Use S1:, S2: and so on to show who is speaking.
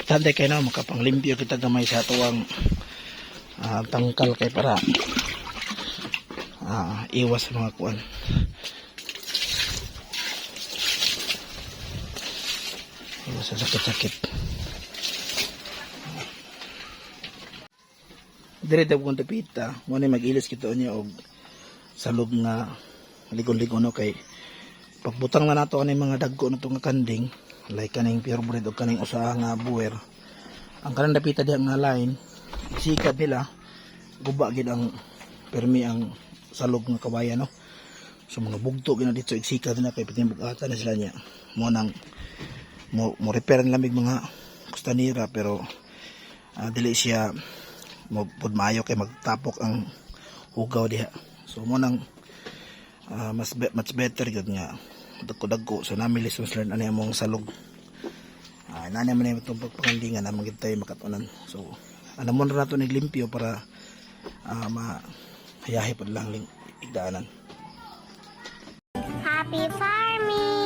S1: importante kay na makapanglimpyo kita gamay sa tuwang tangkal kay para iwas sa mga kuan. Iwas sa sakit-sakit. Dire kung tapita, mo ni mag-ilis kita niya og salog nga ligon-ligon no kay pagbutang na nato ani mga dagko na nga kanding, like kaning purebred o kaning usaha nga buwer. Ang kanang dapita diha nga line, sikat nila guba gid ang permi ang salog nga kawayan no. So mga bugto gina dito sikat na kay patimbugatan na sila niya. Mo nang mo repair na lamig mga kustanira pero dili siya mo pud maayo kay magtapok ang hugaw diha. So mo nang much better gud nga dagko-dagko so namilis mas learn ani among salog. Nani man yung itong pagpakandingan na magiging tayo makatunan. So ano mo na nato naglimpyo para mahayahe pa lang igdaanan.
S2: Happy farming!